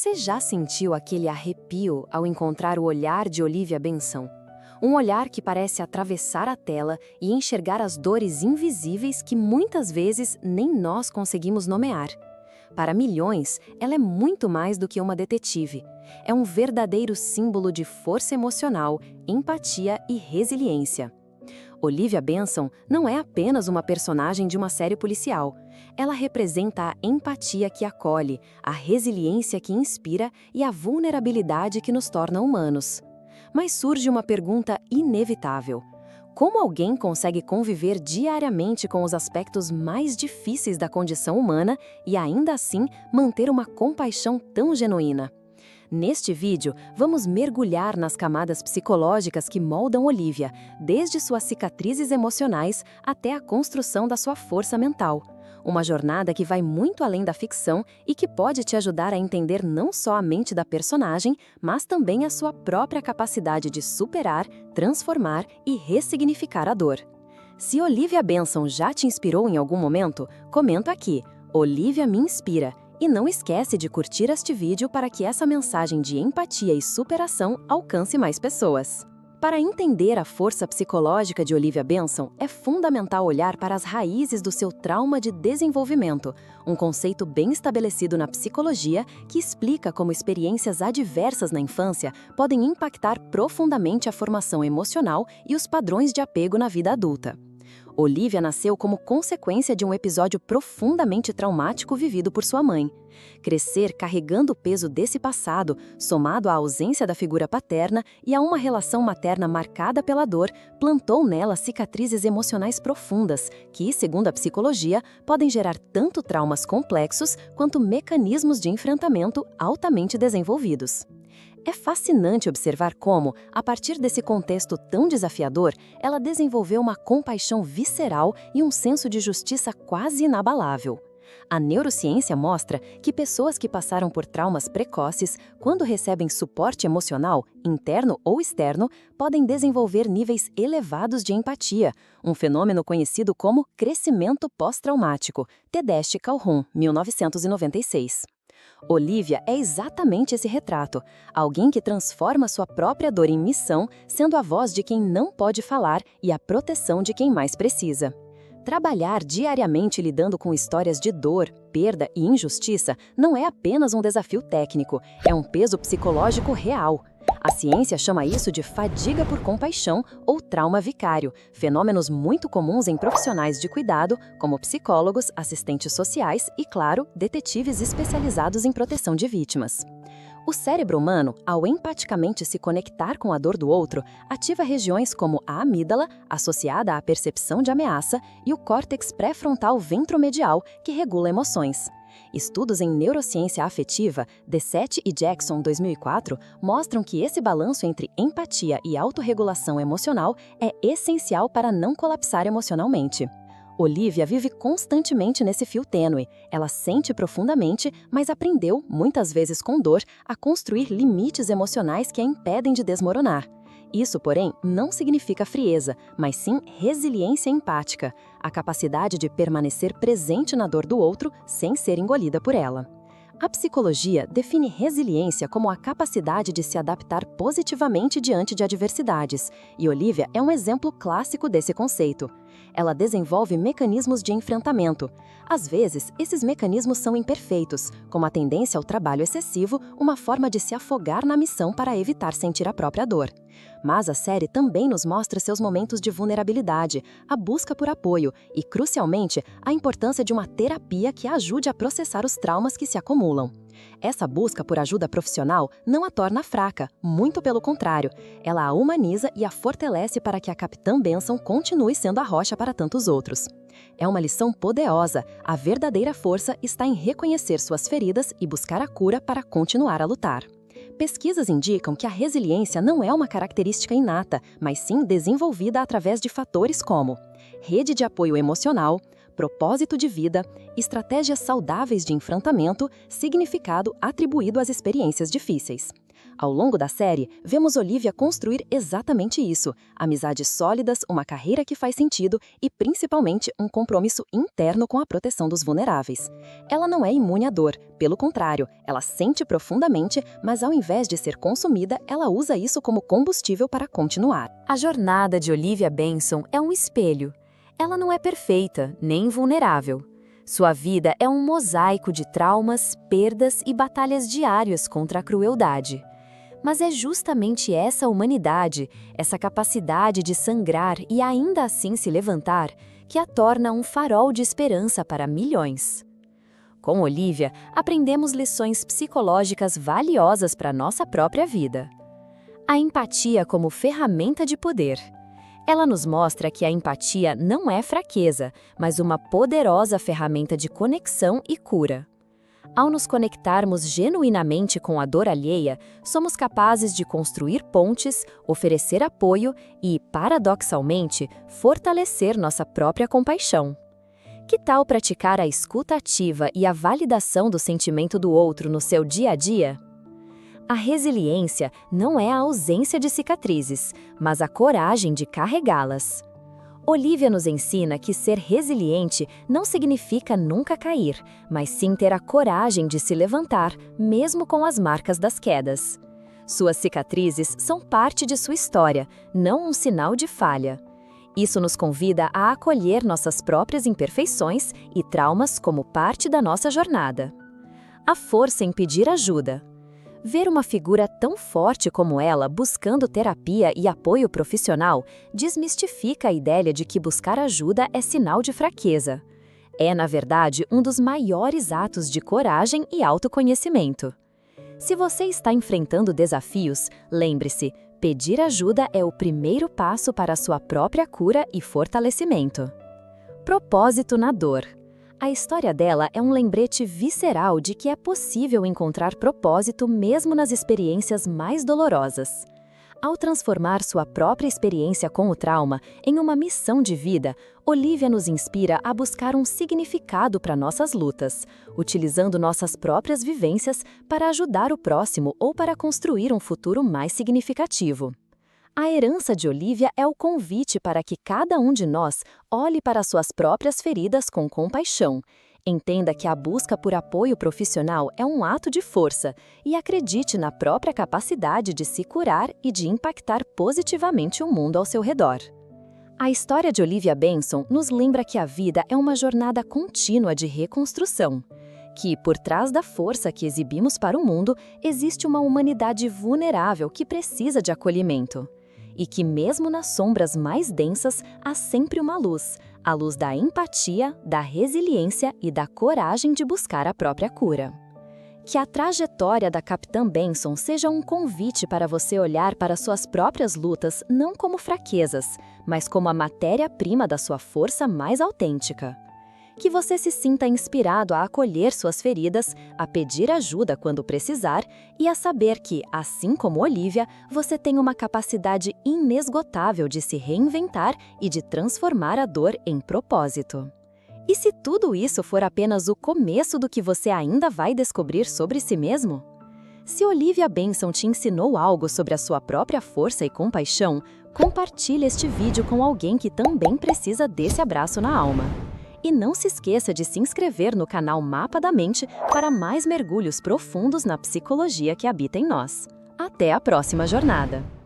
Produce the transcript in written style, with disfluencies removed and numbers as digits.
Você já sentiu aquele arrepio ao encontrar o olhar de Olivia Benson? Um olhar que parece atravessar a tela e enxergar as dores invisíveis que muitas vezes nem nós conseguimos nomear. Para milhões, ela é muito mais do que uma detetive. É um verdadeiro símbolo de força emocional, empatia e resiliência. Olivia Benson não é apenas uma personagem de uma série policial. Ela representa a empatia que acolhe, a resiliência que inspira e a vulnerabilidade que nos torna humanos. Mas surge uma pergunta inevitável. Como alguém consegue conviver diariamente com os aspectos mais difíceis da condição humana e ainda assim manter uma compaixão tão genuína? Neste vídeo, vamos mergulhar nas camadas psicológicas que moldam Olivia, desde suas cicatrizes emocionais até a construção da sua força mental. Uma jornada que vai muito além da ficção e que pode te ajudar a entender não só a mente da personagem, mas também a sua própria capacidade de superar, transformar e ressignificar a dor. Se Olivia Benson já te inspirou em algum momento, comenta aqui, Olivia me inspira. E não esquece de curtir este vídeo para que essa mensagem de empatia e superação alcance mais pessoas. Para entender a força psicológica de Olivia Benson, é fundamental olhar para as raízes do seu trauma de desenvolvimento, um conceito bem estabelecido na psicologia que explica como experiências adversas na infância podem impactar profundamente a formação emocional e os padrões de apego na vida adulta. Olivia nasceu como consequência de um episódio profundamente traumático vivido por sua mãe. Crescer carregando o peso desse passado, somado à ausência da figura paterna e a uma relação materna marcada pela dor, plantou nela cicatrizes emocionais profundas que, segundo a psicologia, podem gerar tanto traumas complexos quanto mecanismos de enfrentamento altamente desenvolvidos. É fascinante observar como, a partir desse contexto tão desafiador, ela desenvolveu uma compaixão visceral e um senso de justiça quase inabalável. A neurociência mostra que pessoas que passaram por traumas precoces, quando recebem suporte emocional, interno ou externo, podem desenvolver níveis elevados de empatia, um fenômeno conhecido como crescimento pós-traumático, Tedeschi-Calhoun, 1996. Olivia é exatamente esse retrato, alguém que transforma sua própria dor em missão, sendo a voz de quem não pode falar e a proteção de quem mais precisa. Trabalhar diariamente lidando com histórias de dor, perda e injustiça não é apenas um desafio técnico, é um peso psicológico real. A ciência chama isso de fadiga por compaixão ou trauma vicário, fenômenos muito comuns em profissionais de cuidado, como psicólogos, assistentes sociais e, claro, detetives especializados em proteção de vítimas. O cérebro humano, ao empaticamente se conectar com a dor do outro, ativa regiões como a amígdala, associada à percepção de ameaça, e o córtex pré-frontal ventromedial, que regula emoções. Estudos em neurociência afetiva, Dessette e Jackson 2004, mostram que esse balanço entre empatia e autorregulação emocional é essencial para não colapsar emocionalmente. Olivia vive constantemente nesse fio tênue. Ela sente profundamente, mas aprendeu, muitas vezes com dor, a construir limites emocionais que a impedem de desmoronar. Isso, porém, não significa frieza, mas sim resiliência empática, a capacidade de permanecer presente na dor do outro sem ser engolida por ela. A psicologia define resiliência como a capacidade de se adaptar positivamente diante de adversidades, e Olivia é um exemplo clássico desse conceito. Ela desenvolve mecanismos de enfrentamento. Às vezes, esses mecanismos são imperfeitos, como a tendência ao trabalho excessivo, uma forma de se afogar na missão para evitar sentir a própria dor. Mas a série também nos mostra seus momentos de vulnerabilidade, a busca por apoio e, crucialmente, a importância de uma terapia que ajude a processar os traumas que se acumulam. Essa busca por ajuda profissional não a torna fraca, muito pelo contrário. Ela a humaniza e a fortalece para que a Capitã Benson continue sendo a rocha para tantos outros. É uma lição poderosa. A verdadeira força está em reconhecer suas feridas e buscar a cura para continuar a lutar. Pesquisas indicam que a resiliência não é uma característica inata, mas sim desenvolvida através de fatores como rede de apoio emocional, propósito de vida, estratégias saudáveis de enfrentamento, significado atribuído às experiências difíceis. Ao longo da série, vemos Olivia construir exatamente isso: amizades sólidas, uma carreira que faz sentido e, principalmente, um compromisso interno com a proteção dos vulneráveis. Ela não é imune à dor, pelo contrário, ela sente profundamente, mas ao invés de ser consumida, ela usa isso como combustível para continuar. A jornada de Olivia Benson é um espelho. Ela não é perfeita, nem invulnerável. Sua vida é um mosaico de traumas, perdas e batalhas diárias contra a crueldade. Mas é justamente essa humanidade, essa capacidade de sangrar e ainda assim se levantar, que a torna um farol de esperança para milhões. Com Olivia, aprendemos lições psicológicas valiosas para nossa própria vida. A empatia como ferramenta de poder. Ela nos mostra que a empatia não é fraqueza, mas uma poderosa ferramenta de conexão e cura. Ao nos conectarmos genuinamente com a dor alheia, somos capazes de construir pontes, oferecer apoio e, paradoxalmente, fortalecer nossa própria compaixão. Que tal praticar a escuta ativa e a validação do sentimento do outro no seu dia a dia? A resiliência não é a ausência de cicatrizes, mas a coragem de carregá-las. Olivia nos ensina que ser resiliente não significa nunca cair, mas sim ter a coragem de se levantar, mesmo com as marcas das quedas. Suas cicatrizes são parte de sua história, não um sinal de falha. Isso nos convida a acolher nossas próprias imperfeições e traumas como parte da nossa jornada. A força em pedir ajuda. Ver uma figura tão forte como ela buscando terapia e apoio profissional desmistifica a ideia de que buscar ajuda é sinal de fraqueza. É, na verdade, um dos maiores atos de coragem e autoconhecimento. Se você está enfrentando desafios, lembre-se, pedir ajuda é o primeiro passo para a sua própria cura e fortalecimento. Propósito na dor. A história dela é um lembrete visceral de que é possível encontrar propósito mesmo nas experiências mais dolorosas. Ao transformar sua própria experiência com o trauma em uma missão de vida, Olivia nos inspira a buscar um significado para nossas lutas, utilizando nossas próprias vivências para ajudar o próximo ou para construir um futuro mais significativo. A herança de Olivia é o convite para que cada um de nós olhe para suas próprias feridas com compaixão. Entenda que a busca por apoio profissional é um ato de força e acredite na própria capacidade de se curar e de impactar positivamente o mundo ao seu redor. A história de Olivia Benson nos lembra que a vida é uma jornada contínua de reconstrução. Que, por trás da força que exibimos para o mundo, existe uma humanidade vulnerável que precisa de acolhimento. E que mesmo nas sombras mais densas, há sempre uma luz, a luz da empatia, da resiliência e da coragem de buscar a própria cura. Que a trajetória da Capitã Benson seja um convite para você olhar para suas próprias lutas não como fraquezas, mas como a matéria-prima da sua força mais autêntica. Que você se sinta inspirado a acolher suas feridas, a pedir ajuda quando precisar e a saber que, assim como Olivia, você tem uma capacidade inesgotável de se reinventar e de transformar a dor em propósito. E se tudo isso for apenas o começo do que você ainda vai descobrir sobre si mesmo? Se Olivia Benson te ensinou algo sobre a sua própria força e compaixão, compartilhe este vídeo com alguém que também precisa desse abraço na alma. E não se esqueça de se inscrever no canal Mapa da Mente para mais mergulhos profundos na psicologia que habita em nós. Até a próxima jornada!